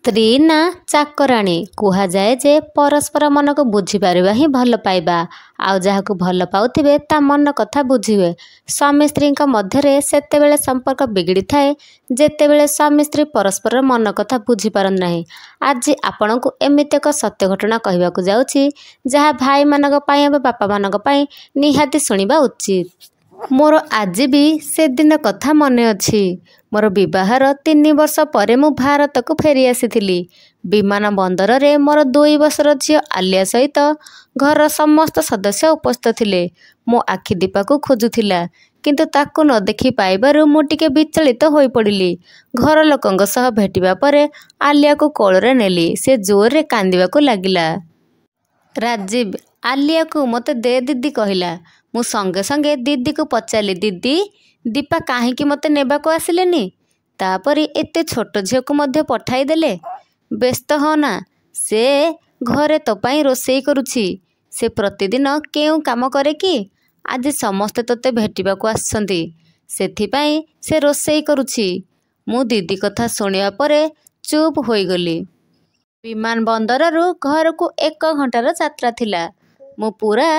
ସ୍ତ୍ରୀ ନା ଚାକରାଣୀ କୁହାଯାଏ ଯେ ପରସ୍ପର ମନକୁ ବୁଝିପାରିବା ହିଁ ଭଲ ପାଇବା। ଆଉ ଯାହାକୁ ଭଲ ପାଉଥିବେ ତା ମନ କଥା ବୁଝିବେ। ସ୍ୱାମୀ ସ୍ତ୍ରୀଙ୍କ ମଧ୍ୟରେ ସେତେବେଳେ ସମ୍ପର୍କ ବିଗିଡ଼ିଥାଏ ଯେତେବେଳେ ସ୍ୱାମୀ ସ୍ତ୍ରୀ ପରସ୍ପରର ମନ କଥା ବୁଝିପାରନ୍ତି ନାହିଁ। ଆଜି ଆପଣଙ୍କୁ ଏମିତି ଏକ ସତ୍ୟ ଘଟଣା କହିବାକୁ ଯାଉଛି ଯାହା ଭାଇମାନଙ୍କ ପାଇଁ ବା ବାପାମାନଙ୍କ ପାଇଁ ନିହାତି ଶୁଣିବା ଉଚିତ। ମୋର ଆଜି ବି ସେଦିନ କଥା ମନେ ଅଛି। ମୋର ବିବାହର 3 ବର୍ଷ ପରେ ମୁଁ ଭାରତକୁ ଫେରି ଆସିଥିଲି। ବିମାନ ବନ୍ଦରରେ ମୋର 2 ବର୍ଷର ଝିଅ ଆଲିଆ ସହିତ ଘରର ସମସ୍ତ ସଦସ୍ୟ ଉପସ୍ଥିତ ଥିଲେ। ମୋ ଆଖି ଦୀପାକୁ ଖୋଜୁଥିଲା, କିନ୍ତୁ ତାକୁ ନ ଦେଖି ପାଇବାରୁ ମୁଁ ଟିକେ ବିଚଳିତ ହୋଇପଡ଼ିଲି। ଘର ଲୋକଙ୍କ ସହ ଭେଟିବା ପରେ ଆଲିଆକୁ କୋଳରେ ନେଲି। ସେ ଜୋରରେ କାନ୍ଦିବାକୁ ଲାଗିଲା। ରାଜୀବ ଆଲିଆକୁ ମୋତେ ଦେ ଦିଦି କହିଲା। ମୁଁ ସଙ୍ଗେ ସଙ୍ଗେ ଦିଦିକୁ ପଚାରିଲି, ଦିଦି ଦୀପା କାହିଁକି ମୋତେ ନେବାକୁ ଆସିଲେନି? ତାପରେ ଏତେ ଛୋଟ ଝିଅକୁ ମଧ୍ୟ ପଠାଇ ଦେଲେ। ବ୍ୟସ୍ତ ହଅନା, ସେ ଘରେ ତୋ ପାଇଁ ରୋଷେଇ କରୁଛି। ସେ ପ୍ରତିଦିନ କେଉଁ କାମ କରେ କି? ଆଜି ସମସ୍ତେ ତୋତେ ଭେଟିବାକୁ ଆସିଛନ୍ତି, ସେଥିପାଇଁ ସେ ରୋଷେଇ କରୁଛି। ମୁଁ ଦିଦି କଥା ଶୁଣିବା ପରେ ଚୁପ୍ ହୋଇଗଲି। ବିମାନ ବନ୍ଦରରୁ ଘରକୁ 1 ଘଣ୍ଟାର ଯାତ୍ରା ଥିଲା। ମୁଁ ପୁରା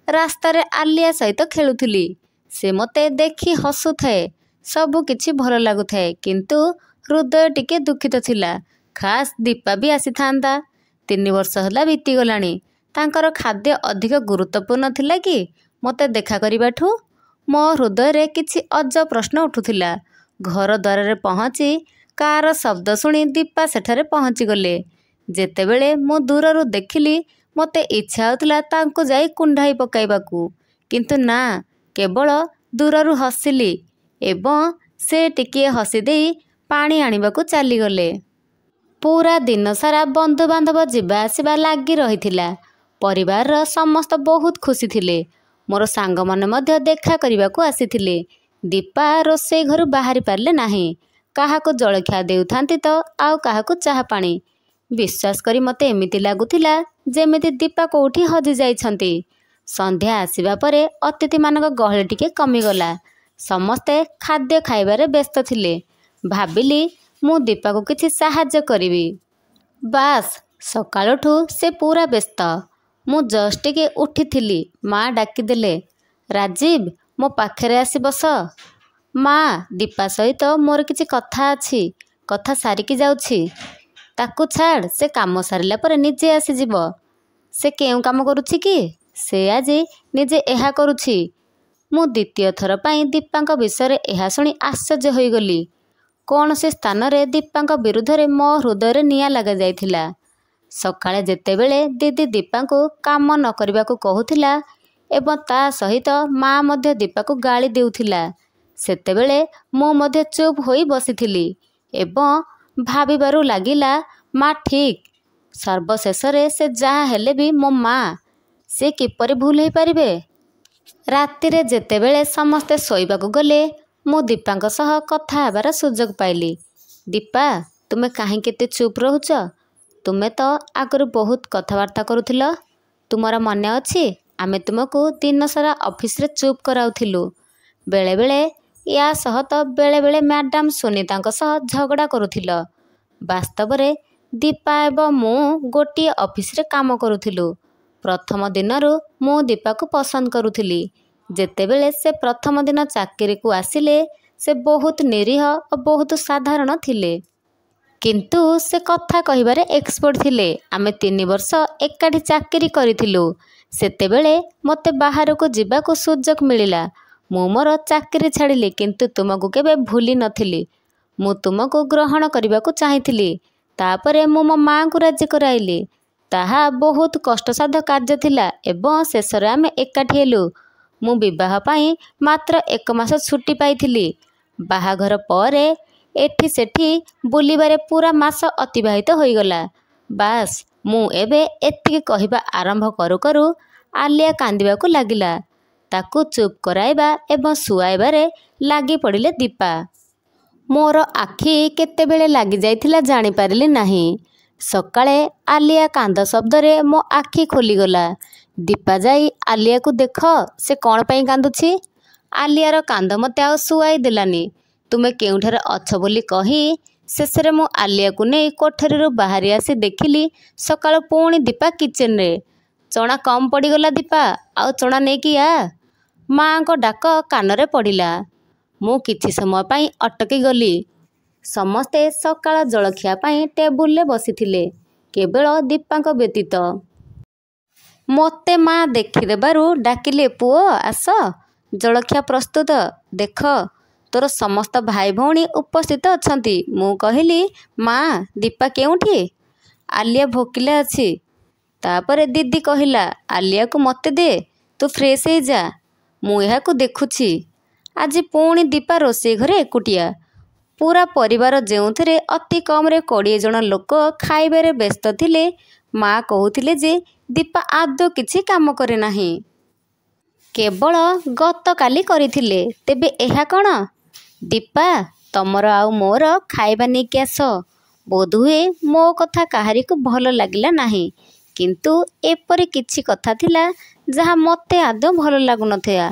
ରାସ୍ତାରେ ଆଲିଆ ସହିତ ଖେଳୁଥିଲି। ସେ ମୋତେ ଦେଖି ହସୁଥାଏ। ସବୁ କିଛି ଭଲ ଲାଗୁଥାଏ, କିନ୍ତୁ ହୃଦୟ ଟିକେ ଦୁଃଖିତ ଥିଲା। ଖାସ୍ ଦୀପା ବି ଆସିଥାନ୍ତା। 3 ବର୍ଷ ହେଲା ବିତିଗଲାଣି। ତାଙ୍କର ଖାଦ୍ୟ ଅଧିକ ଗୁରୁତ୍ୱପୂର୍ଣ୍ଣ ଥିଲା କି ମୋତେ ଦେଖା କରିବାଠୁ? ମୋ ହୃଦୟରେ କିଛି ଅଜବ ପ୍ରଶ୍ନ ଉଠୁଥିଲା। ଘର ଦ୍ୱାରରେ ପହଞ୍ଚି କାର ଶବ୍ଦ ଶୁଣି ଦୀପା ସେଠାରେ ପହଞ୍ଚିଗଲେ। ଯେତେବେଳେ ମୁଁ ଦୂରରୁ ଦେଖିଲି, ମୋତେ ଇଚ୍ଛା ହେଉଥିଲା ତାଙ୍କୁ ଯାଇ କୁଣ୍ଢାଇ ପକାଇବାକୁ, କିନ୍ତୁ ନା, କେବଳ ଦୂରରୁ ହସିଲି ଏବଂ ସେ ଟିକିଏ ହସିଦେଇ ପାଣି ଆଣିବାକୁ ଚାଲିଗଲେ। ପୁରା ଦିନସାରା ବନ୍ଧୁବାନ୍ଧବ ଯିବା ଆସିବା ଲାଗି ରହିଥିଲା। ପରିବାରର ସମସ୍ତେ ବହୁତ ଖୁସି ଥିଲେ। ମୋର ସାଙ୍ଗମାନେ ମଧ୍ୟ ଦେଖା କରିବାକୁ ଆସିଥିଲେ। ଦୀପା ରୋଷେଇ ଘରୁ ବାହାରି ପାରିଲେ ନାହିଁ। କାହାକୁ ଜଳଖିଆ ଦେଉଥାନ୍ତି ତ ଆଉ କାହାକୁ ଚାହା ପାଣି। ବିଶ୍ୱାସ କରି ମୋତେ ଏମିତି ଲାଗୁଥିଲା ଯେମିତି ଦୀପା କେଉଁଠି ହଜିଯାଇଛନ୍ତି। ସନ୍ଧ୍ୟା ଆସିବା ପରେ ଅତିଥିମାନଙ୍କ ଗହଳି ଟିକେ କମିଗଲା। ସମସ୍ତେ ଖାଦ୍ୟ ଖାଇବାରେ ବ୍ୟସ୍ତ ଥିଲେ। ଭାବିଲି ମୁଁ ଦୀପାକୁ କିଛି ସାହାଯ୍ୟ କରିବି। ବାସ୍, ସକାଳଠୁ ସେ ପୁରା ବ୍ୟସ୍ତ। ମୁଁ ଜଷ୍ଟ ଟିକେ ଉଠିଥିଲି, ମା ଡାକିଦେଲେ, ରାଜୀବ ମୋ ପାଖରେ ଆସି ବସ। ମା, ଦୀପା ସହିତ ମୋର କିଛି କଥା ଅଛି, କଥା ସାରିକି ଯାଉଛି। ତାକୁ ଛାଡ଼, ସେ କାମ ସାରିଲା ପରେ ନିଜେ ଆସିଯିବ। ସେ କେଉଁ କାମ କରୁଛି କି? ସେ ଆଜି ନିଜେ ଏହା କରୁଛି। ମୁଁ ଦ୍ୱିତୀୟ ଥର ପାଇଁ ଦୀପାଙ୍କ ବିଷୟରେ ଏହା ଶୁଣି ଆଶ୍ଚର୍ଯ୍ୟ ହୋଇଗଲି। କୌଣସି ସ୍ଥାନରେ ଦୀପାଙ୍କ ବିରୁଦ୍ଧରେ ମୋ ହୃଦୟରେ ନିଆଁ ଲାଗିଯାଇଥିଲା। ସକାଳେ ଯେତେବେଳେ ଦିଦି ଦୀପାଙ୍କୁ କାମ ନ କରିବାକୁ କହୁଥିଲା ଏବଂ ତା ସହିତ ମା ମଧ୍ୟ ଦୀପାକୁ ଗାଳି ଦେଉଥିଲା, ସେତେବେଳେ ମୁଁ ମଧ୍ୟ ଚୁପ୍ ହୋଇ ବସିଥିଲି ଏବଂ ଭାବିବାରୁ ଲାଗିଲା, ମା ଠିକ୍। ସର୍ବଶେଷରେ ସେ ଯାହା ହେଲେ ବି ମୋ ମା। ସେ କିପରି ଭୁଲ ହୋଇପାରିବେ? ରାତିରେ ଯେତେବେଳେ ସମସ୍ତେ ଶୋଇବାକୁ ଗଲେ, ମୁଁ ଦୀପାଙ୍କ ସହ କଥା ହେବାର ସୁଯୋଗ ପାଇଲି। ଦୀପା, ତୁମେ କାହିଁକି ଏତେ ଚୁପ୍ ରହୁଛ? ତୁମେ ତ ଆଗରୁ ବହୁତ କଥାବାର୍ତ୍ତା କରୁଥିଲ। ତୁମର ମନେ ଅଛି, ଆମେ ତୁମକୁ ଦିନସାରା ଅଫିସରେ ଚୁପ୍ କରାଉଥିଲୁ। ବେଳେବେଳେ ୟା ସହ ତ ବେଳେବେଳେ ମ୍ୟାଡାମ ସୁନିତାଙ୍କ ସହ ଝଗଡ଼ା କରୁଥିଲ। ବାସ୍ତବରେ ଦୀପା ଏବଂ ମୁଁ ଗୋଟିଏ ଅଫିସରେ କାମ କରୁଥିଲୁ। ପ୍ରଥମ ଦିନରୁ ମୁଁ ଦୀପାକୁ ପସନ୍ଦ କରୁଥିଲି। ଯେତେବେଳେ ସେ ପ୍ରଥମ ଦିନ ଚାକିରିକୁ ଆସିଲେ, ସେ ବହୁତ ନିରୀହ ଓ ବହୁତ ସାଧାରଣ ଥିଲେ। କିନ୍ତୁ ସେ କଥା କହିବାରେ ଏକ୍ସପର୍ଟ ଥିଲେ। ଆମେ 3 ବର୍ଷ ଏକାଠି ଚାକିରି କରିଥିଲୁ। ସେତେବେଳେ ମୋତେ ବାହାରକୁ ଯିବାକୁ ସୁଯୋଗ ମିଳିଲା। ମୁଁ ମୋର ଚାକିରି ଛାଡ଼ିଲି, କିନ୍ତୁ ତୁମକୁ କେବେ ଭୁଲି ନଥିଲି। ମୁଁ ତୁମକୁ ଗ୍ରହଣ କରିବାକୁ ଚାହିଁଥିଲି। ତାପରେ ମୁଁ ମୋ ମାଆଙ୍କୁ ରାଜି କରାଇଲି। ତାହା ବହୁତ କଷ୍ଟସାଧ୍ୟ କାର୍ଯ୍ୟ ଥିଲା ଏବଂ ଶେଷରେ ଆମେ ଏକାଠି ହେଲୁ। ମୁଁ ବିବାହ ପାଇଁ ମାତ୍ର 1 ମାସ ଛୁଟି ପାଇଥିଲି। ବାହାଘର ପରେ ଏଠି ସେଠି ବୁଲିବାରେ ପୁରା ମାସ ଅତିବାହିତ ହୋଇଗଲା। ବାସ୍, ମୁଁ ଏବେ ଏତିକି କହିବା ଆରମ୍ଭ କରୁ କରୁ ଆଲିଆ କାନ୍ଦିବାକୁ ଲାଗିଲା। ତାକୁ ଚୁପ୍ କରାଇବା ଏବଂ ଶୁଆଇବାରେ ଲାଗି ପଡ଼ିଲେ ଦୀପା। ମୋର ଆଖି କେତେବେଳେ ଲାଗିଯାଇଥିଲା ଜାଣିପାରିଲି ନାହିଁ। ସକାଳେ ଆଲିଆ କାନ୍ଦ ଶବ୍ଦରେ ମୋ ଆଖି ଖୋଲିଗଲା। ଦୀପା ଯାଇ ଆଲିଆକୁ ଦେଖ, ସେ କ'ଣ ପାଇଁ କାନ୍ଦୁଛି। ଆଲିଆର କାନ୍ଦ ମୋତେ ଆଉ ଶୁଆଇ ଦେଲାନି। ତୁମେ କେଉଁଠାରେ ଅଛ ବୋଲି କହି ଶେଷରେ ମୁଁ ଆଲିଆକୁ ନେଇ କୋଠରୀରୁ ବାହାରି ଆସି ଦେଖିଲି ସକାଳୁ ପୁଣି ଦୀପା କିଚେନରେ। ଚଣା କମ୍ ପଡ଼ିଗଲା ଦୀପା, ଆଉ ଚଣା ନେଇକି ଆ। ମାଆଙ୍କ ଡାକ କାନରେ ପଡ଼ିଲା। ମୁଁ କିଛି ସମୟ ପାଇଁ ଅଟକି ଗଲି। ସମସ୍ତେ ସକାଳ ଜଳଖିଆ ପାଇଁ ଟେବୁଲରେ ବସିଥିଲେ, କେବଳ ଦୀପାଙ୍କ ବ୍ୟତୀତ। ମୋତେ ମା ଦେଖିଦେବାରୁ ଡାକିଲେ, ପୁଅ ଆସ, ଜଳଖିଆ ପ୍ରସ୍ତୁତ। ଦେଖ ତୋର ସମସ୍ତ ଭାଇ ଭଉଣୀ ଉପସ୍ଥିତ ଅଛନ୍ତି। ମୁଁ କହିଲି, ମା ଦୀପା କେଉଁଠି? ଆଲିଆ ଭୋକିଲା ଅଛି। ତାପରେ ଦିଦି କହିଲା, ଆଲିଆକୁ ମୋତେ ଦେ, ତୁ ଫ୍ରେଶ ହେଇଯା, ମୁଁ ଏହାକୁ ଦେଖୁଛି। ଆଜି ପୁଣି ଦୀପା ରୋଷେଇ ଘରେ ଏକୁଟିଆ। ପୂରା ପରିବାର ଯେଉଁଥିରେ ଅତି କମରେ 20 ଜଣ ଲୋକ ଖାଇବାରେ ବ୍ୟସ୍ତ ଥିଲେ। ମା କହୁଥିଲେ ଯେ ଦୀପା ଆଦୌ କିଛି କାମ କରେ ନାହିଁ। କେବଳ ଗତକାଲି କରିଥିଲେ। ତେବେ ଏହା କ'ଣ? ଦୀପା ତମର ଆଉ ମୋର ଖାଇବା ନେଇକି ଆସ। ବୋଧହୁଏ ମୋ କଥା କାହାରିକୁ ଭଲ ଲାଗିଲା ନାହିଁ, କିନ୍ତୁ ଏପରି କିଛି କଥା ଥିଲା ଯାହା ମୋତେ ଆଦୌ ଭଲ ଲାଗୁନଥିଲା।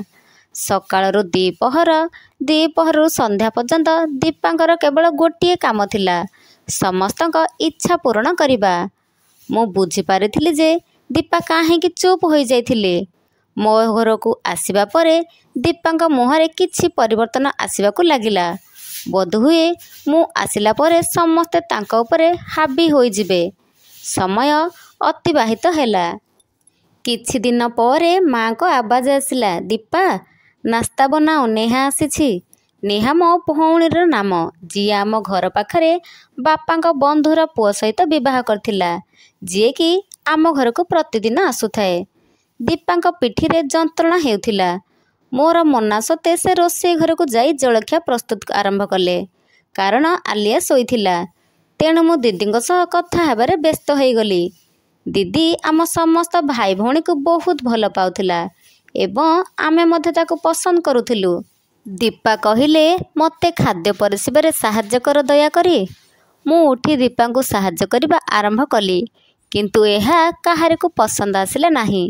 ସକାଳରୁ ଦ୍ୱିପହରରୁ ସନ୍ଧ୍ୟା ପର୍ଯ୍ୟନ୍ତ ଦୀପାଙ୍କର କେବଳ ଗୋଟିଏ କାମ ଥିଲା, ସମସ୍ତଙ୍କ ଇଚ୍ଛା ପୂରଣ କରିବା। ମୁଁ ବୁଝିପାରିଥିଲି ଯେ ଦୀପା କାହିଁକି ଚୁପ୍ ହୋଇଯାଇଥିଲେ। ମୋ ଘରକୁ ଆସିବା ପରେ ଦୀପାଙ୍କ ମୁହଁରେ କିଛି ପରିବର୍ତ୍ତନ ଆସିବାକୁ ଲାଗିଲା। ବୋଧହୁଏ ମୁଁ ଆସିଲା ପରେ ସମସ୍ତେ ତାଙ୍କ ଉପରେ ହାବି ହୋଇଯିବେ। ସମୟ ଅତିବାହିତ ହେଲା। କିଛି ଦିନ ପରେ ମାଙ୍କ ଆବାଜ ଆସିଲା, ଦୀପା ନାସ୍ତା ବନାଅ, ନେହା ଆସିଛି। ନେହା ମୋ ଭଉଣୀର ନାମ, ଯିଏ ଆମ ଘର ପାଖରେ ବାପାଙ୍କ ବନ୍ଧୁର ପୁଅ ସହିତ ବିବାହ କରିଥିଲା, ଯିଏକି ଆମ ଘରକୁ ପ୍ରତିଦିନ ଆସୁଥାଏ। ଦୀପାଙ୍କ ପିଠିରେ ଯନ୍ତ୍ରଣା ହେଉଥିଲା। ମୋର ମନା ସତ୍ତ୍ୱେ ସେ ରୋଷେଇ ଘରକୁ ଯାଇ ଜଳଖିଆ ପ୍ରସ୍ତୁତ ଆରମ୍ଭ କଲେ। କାରଣ ଆଲିଆ ଶୋଇଥିଲା, ତେଣୁ ମୁଁ ଦିଦିଙ୍କ ସହ କଥା ହେବାରେ ବ୍ୟସ୍ତ ହୋଇଗଲି। ଦିଦି ଆମ ସମସ୍ତ ଭାଇ ଭଉଣୀକୁ ବହୁତ ଭଲ ପାଉଥିଲା ଏବଂ ଆମେ ମଧ୍ୟ ତାକୁ ପସନ୍ଦ କରୁଥିଲୁ। ଦୀପା କହିଲେ, ମୋତେ ଖାଦ୍ୟ ପରିଷିବାରେ ସାହାଯ୍ୟ କର ଦୟାକରି। ମୁଁ ଉଠି ଦୀପାଙ୍କୁ ସାହାଯ୍ୟ କରିବା ଆରମ୍ଭ କଲି, କିନ୍ତୁ ଏହା କାହାରିକୁ ପସନ୍ଦ ଆସିଲା ନାହିଁ।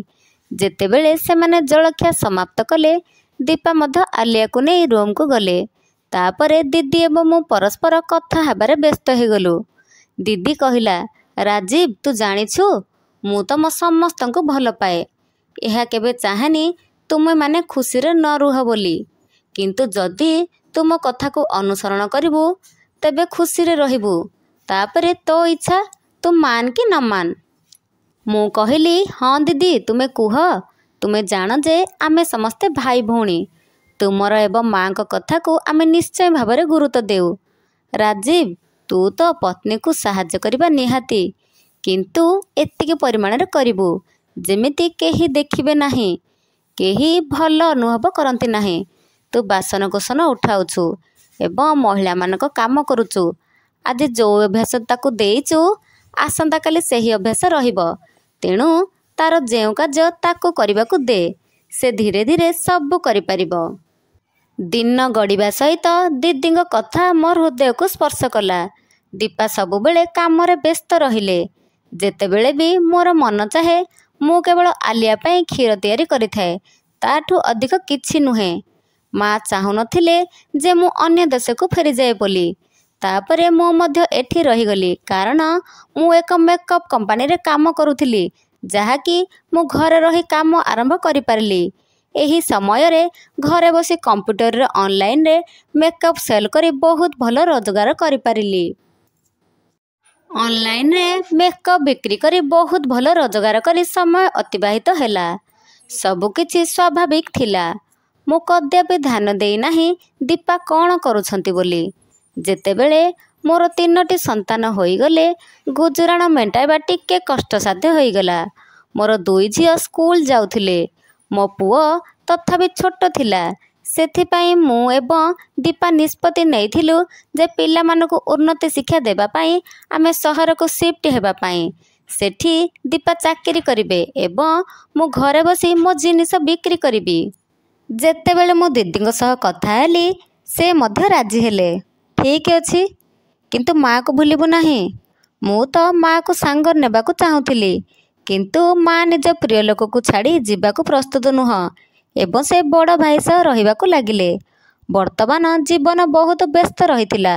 ଯେତେବେଳେ ସେମାନେ ଜଳଖିଆ ସମାପ୍ତ କଲେ, ଦୀପା ମଧ୍ୟ ଆଲିଆକୁ ନେଇ ରୁମକୁ ଗଲେ। ତାପରେ ଦିଦି ଏବଂ ମୁଁ ପରସ୍ପର କଥା ହେବାରେ ବ୍ୟସ୍ତ ହୋଇଗଲୁ। ଦିଦି କହିଲା, ରାଜୀବ ତୁ ଜାଣିଛୁ, ମୁଁ ତମ ସମସ୍ତଙ୍କୁ ଭଲ ପାଏ। ଏହା କେବେ ଚାହେଁନି ତୁମେମାନେ ଖୁସିରେ ନ ରୁହ ବୋଲି, କିନ୍ତୁ ଯଦି ତୁମ କଥାକୁ ଅନୁସରଣ କରିବୁ ତେବେ ଖୁସିରେ ରହିବୁ। ତାପରେ ତୋ ଇଚ୍ଛା, ତୁ ମାନ କି ନ ମାନ। ମୁଁ କହିଲି, ହଁ ଦିଦି ତୁମେ କୁହ। ତୁମେ ଜାଣ ଯେ ଆମେ ସମସ୍ତେ ଭାଇ ଭଉଣୀ। ତୁମର ଏବଂ ମାଙ୍କ କଥାକୁ ଆମେ ନିଶ୍ଚୟ ଭାବରେ ଗୁରୁତ୍ୱ ଦେଉ। ରାଜୀବ ତୁ ତ ପତ୍ନୀକୁ ସାହାଯ୍ୟ କରିବା ନିହାତି, କିନ୍ତୁ ଏତିକି ପରିମାଣରେ କରିବୁ ଯେମିତି କେହି ଦେଖିବେ ନାହିଁ, କେହି ଭଲ ଅନୁଭବ କରନ୍ତି ନାହିଁ। ତୁ ବାସନକୁସନ ଉଠାଉଛୁ ଏବଂ ମହିଳାମାନଙ୍କ କାମ କରୁଛୁ। ଆଜି ଯେଉଁ ଅଭ୍ୟାସ ତାକୁ ଦେଇଛୁ, ଆସନ୍ତାକାଲି ସେହି ଅଭ୍ୟାସ ରହିବ। ତେଣୁ ତାର ଯେଉଁ କାର୍ଯ୍ୟ ତାକୁ କରିବାକୁ ଦେ, ସେ ଧୀରେ ଧୀରେ ସବୁ କରିପାରିବ। ଦିନ ଗଡ଼ିବା ସହିତ ଦିଦିଙ୍କ କଥା ମୋ ହୃଦୟକୁ ସ୍ପର୍ଶ କଲା। ଦୀପା ସବୁବେଳେ କାମରେ ବ୍ୟସ୍ତ ରହିଲେ। ଯେତେବେଳେ ବି ମୋର ମନ ଚାହେ, ମୁଁ କେବଳ ଆଲିଆ ପାଇଁ କ୍ଷୀର ତିଆରି କରିଥାଏ, ତାଠୁ ଅଧିକ କିଛି ନୁହେଁ। ମା ଚାହୁଁନଥିଲେ ଯେ ମୁଁ ଅନ୍ୟ ଦେଶକୁ ଫେରିଯାଏ ବୋଲି। ତାପରେ ମୁଁ ମଧ୍ୟ ଏଠି ରହିଗଲି, କାରଣ ମୁଁ ଏକ ମେକଅପ୍ କମ୍ପାନୀରେ କାମ କରୁଥିଲି, ଯାହାକି ମୁଁ ଘରେ ରହି କାମ ଆରମ୍ଭ କରିପାରିଲି। ଏହି ସମୟରେ ଘରେ ବସି କମ୍ପ୍ୟୁଟରରେ ଅନଲାଇନରେ ମେକଅପ୍ ସେଲ୍ କରି ବହୁତ ଭଲ ରୋଜଗାର କରିପାରିଲି। ଅନଲାଇନରେ ମେକଅପ୍ ବିକ୍ରି କରି ବହୁତ ଭଲ ରୋଜଗାର କରି ସମୟ ଅତିବାହିତ ହେଲା। ସବୁକିଛି ସ୍ୱାଭାବିକ ଥିଲା। ମୁଁ କଦାପି ଧ୍ୟାନ ଦେଇନାହିଁ ଦୀପା କ'ଣ କରୁଛନ୍ତି ବୋଲି। ଯେତେବେଳେ ମୋର 3ଟି ସନ୍ତାନ ହୋଇଗଲେ, ଗୁଜୁରାଣ ମେଣ୍ଟାଇବା ଟିକେ କଷ୍ଟସାଧ୍ୟ ହୋଇଗଲା। ମୋର 2 ଝିଅ ସ୍କୁଲ ଯାଉଥିଲେ। ମୋ ପୁଅ ତଥାପି ଛୋଟ ଥିଲା। ସେଥିପାଇଁ ମୁଁ ଏବଂ ଦୀପା ନିଷ୍ପତ୍ତି ନେଇଥିଲୁ ଯେ ପିଲାମାନଙ୍କୁ ଉନ୍ନତ ଶିକ୍ଷା ଦେବା ପାଇଁ ଆମେ ସହରକୁ ସିଫ୍ଟ ହେବା ପାଇଁ। ସେଠି ଦୀପା ଚାକିରି କରିବେ ଏବଂ ମୁଁ ଘରେ ବସି ମୋ ଜିନିଷ ବିକ୍ରି କରିବି। ଯେତେବେଳେ ମୁଁ ଦିଦିଙ୍କ ସହ କଥା ହେଲି, ସେ ମଧ୍ୟ ରାଜି ହେଲେ। ଠିକ୍ ଅଛି, କିନ୍ତୁ ମାଆକୁ ଭୁଲିବୁ ନାହିଁ। ମୁଁ ତ ମାଆକୁ ସାଙ୍ଗରେ ନେବାକୁ ଚାହୁଁଥିଲି, କିନ୍ତୁ ମା ନିଜ ପ୍ରିୟ ଲୋକକୁ ଛାଡ଼ି ଯିବାକୁ ପ୍ରସ୍ତୁତ ନୁହଁ ଏବଂ ସେ ବଡ଼ ଭାଇ ସହ ରହିବାକୁ ଲାଗିଲେ। ବର୍ତ୍ତମାନ ଜୀବନ ବହୁତ ବ୍ୟସ୍ତ ରହିଥିଲା।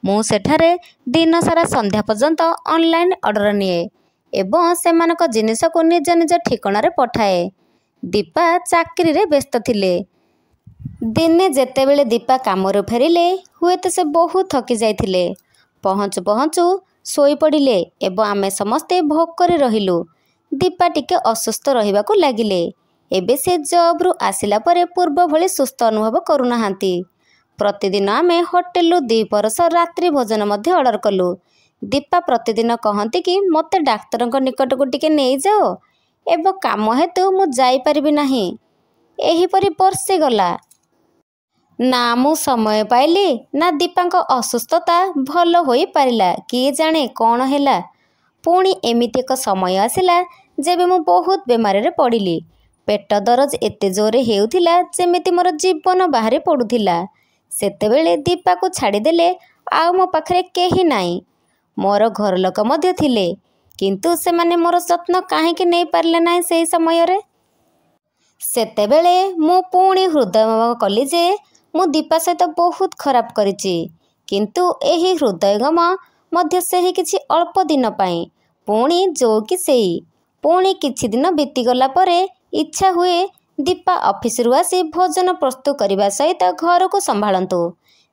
ମୁଁ ସେଠାରେ दिन सारा संध्या पर्यंत ऑनलाइन ऑर्डर निए एवं सेमानक जिनिसको निज निज ठिकाणारे पठाए। दीपा चाकरी रे व्यस्त थिले। दिने जेतेबेले दीपा कामरू फेरिले हुए तो से बहुत थकी जाइथिले। पहुँचु पहुँचु शोई पड़िले एवं आमे समस्ते भोकरे रहिलु। दीपा टिके असुस्थ रहिबाकु लागिले। एबे से जॉबरू आसिला परे पूर्व भली सुस्थ अनुभव करुनाहांती। प्रतिदिन आमे होटेलु द्विपरस रात्रि भोजन मध्य ऑर्डर कलु। दीपा प्रतिदिन कहती कि मते डाक्तरଙ୍କ निकटକୁ टिके नहीं जाओ एवं काम हेतु मु जाई परिबि नाही। एहीपरि वर्षे गला ना मु समय पाइली ना दीपाଙ୍କ असुस्थता भल होई पारिला। किए जाने कौन हैला। पुणी एमिति एक समय आसिला जेबे मु बहुत बेमार रे पड़िली। पेट दरज एते जोरे हेउथिला जेमिति मोर जीवन बाहरी पड़ुथिला। सेतेबेले दीपा को छाड़ीदेले आउ मो पाखरे केही नाई। मोर घर लोक मध्य थिले किंतु से माने मोर यत्न काहेकि नहीं पारले नाई। से समय रे सेतेबेले मु पुणी हृदयंगम कली जे मु दीपा सहित बहुत खराब करिछि। किंतु एही हृदयंगम मध्य सेही किछि अल्प दिन पाई पुणी जो कि सेई पुणी किछि दिन बीतीगला परे इच्छा हुए दीपा ऑफिस रु आसी भोजन प्रस्तुत करने सहित घर को संभालतु।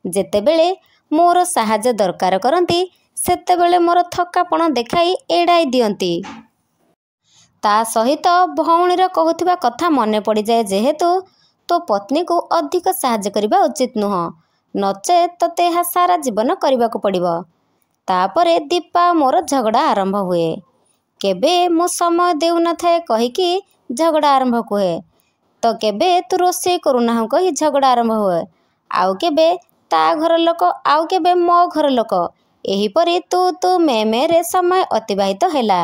जेतेबेले मोर साहाय्य दरकार करती सेतेबेले मोर थकापण देखाई एड़ाई दियंती। ता सहित भौणीर कहूथिबा कथा मने पड़ जाए जेहेतु तो पत्नी को अधिक साहाय्य करबा उचित नुह नचे तते यह सारा जीवन करने को पड़िबो। तापरे दीपा मोर झगड़ा आरंभ हुए। केबे मो समय देउ न थाए कहिकी झगड़ा आरंभ हुए तो केबे तू रोषे करूना कही झगड़ा आरंभ हुए। आउ केबे ता घर लोक आउ केबे मो घर लोक एहीपरि तू मे रे समय अतिबाहित हैला।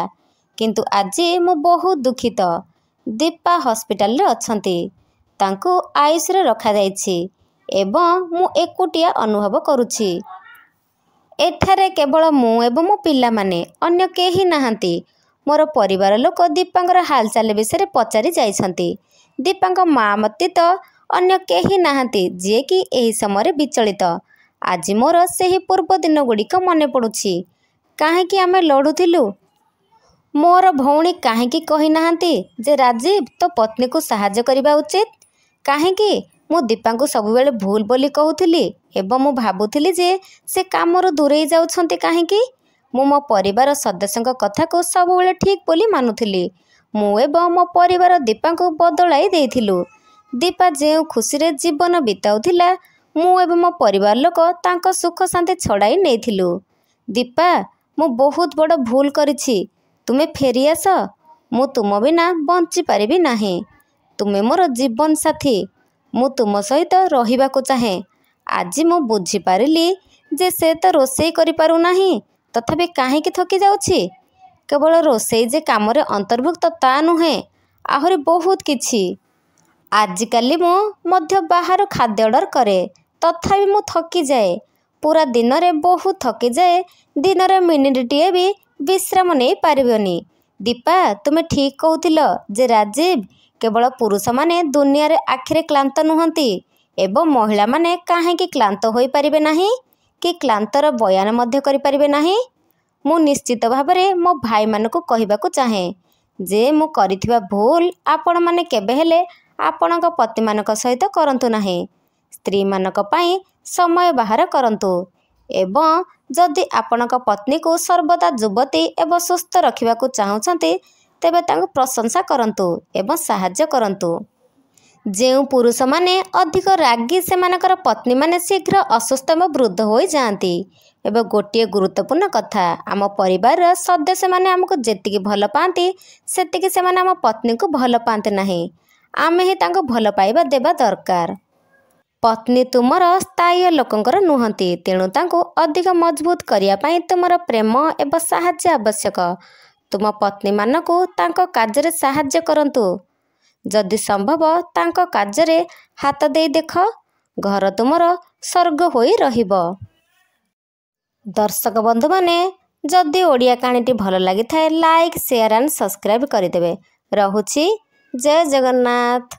किंतु आज मु बहुत दुखित। दीपा हॉस्पिटल रे अछंती। तांको आईसीयू रे रखा जाइछि एवं मु एकुटिया अनुभव करुछि। एठारे केवल मु एवं मो पिला माने अन्य केही नाहांती। मोर परिवार लोक दीपांकर हालचाल विषय पचारि जाइछंती। दीपांक माँ मतीत अन्य केही नाहांती जे कि एही समय विचलित। आज मोर सेही पूर्व दिन गुड़िक मने पड़ुछि। काहेकि आमे लड़ुथिलु। मोर भौणी काहेकि कही नाहांती जे राजीव तो पत्नी को साहाय्य करबा उचित। काहेकि मु दीपांकु सबुबेले भूल बोली कहूथिली एवं मु भाबुथिली जे से कामरू दूरेई जाउछंती। काहेकि मु मो परिवार सदस्यଙ୍କ कथा को सबुबेले ठीक बोली मानुथिली। मु एवं मो परिवार दीपांकु बदलाई देइथिलु। दीपा जेउ खुशी रे जीवन बिताउथिला मु एवं मो परिवार लोक तांको सुख शांति छड़ाई नेइथिलु। दीपा मु बहुत बड़ भूल करिछि। तुमे फेरी आस। मु तुम बिना बंची पारिबि नाही। तुमे मोर जीवन साथी। मु तुम सहित रहिबाकु चाहे। आज मु बुझी पारिली जे से तो रोषेई करि पारु नाही तथापि काहेकि थकी जाउछि। केवल रोषेई जे काम रे अंतर्भुक्त ता नुहे आहुरी बहुत किछि। आजिकाली मु मध्य बाहर खाद्य ऑर्डर करे तथापि मु थकी जाए। पूरा दिन रे बहुत थकी जाए। दिन रे मिनिटिए भी विश्राम नहीं पारिबनी। दीपा तुमे ठीक कहूथिल जे राजीव केवल पुरुष माने दुनिया रे आखिरे क्लांत नुहंती एवं महिला माने काहेकि क्लांत होई पारिबे नाही कि क्लांतर बयान मध्य करि पारिबे नाही। मु निश्चित भाबरे मो भाई मानकु कहिबाकु चाहे जे मु करिथिबा भूल आपण माने केबे हेले आपणक पति मानक सहित करंतु नाही। स्त्री मानक पई समय बाहर करंतु एवं जदि आपणक पत्नी को सर्वदा युवती एवं सुस्थ रखिबाकु चाहुछंती तेबे तांको प्रशंसा करंतु एवं साहाय्य करंतु। जेउ पुरुष माने अधिक रागी सेमानकर पत्नी माने शीघ्र असुस्थ एवं वृद्ध हो जाती। एवं गोटे गुरुत्वपूर्ण कथा आम परिवार सदस्य माने हमको जेतिकी भल पाती सेतिकी से माने आम पत्नी को भल पाते नहीं। आमे ही तांको भल पाइबा देबा दरकार। पत्नी तुमर स्थायी लोकंकर नुहंती तेणु तांको अधिक मजबूत करिया पई तुमर प्रेम एवं साहाय्य आवश्यक। तुम पत्नी मानकु तांको कार्य साहाय्य करंतु। जदि संभव तांको कार्य हाथ दे देख घर तुमर स्वर्ग होई रहिबो। दर्शक बंधु माने जदि ओडिया कहानी भल लगी थाए लाइक शेयर एंड सब्सक्राइब करदेवे। रहुछि जय जगन्नाथ।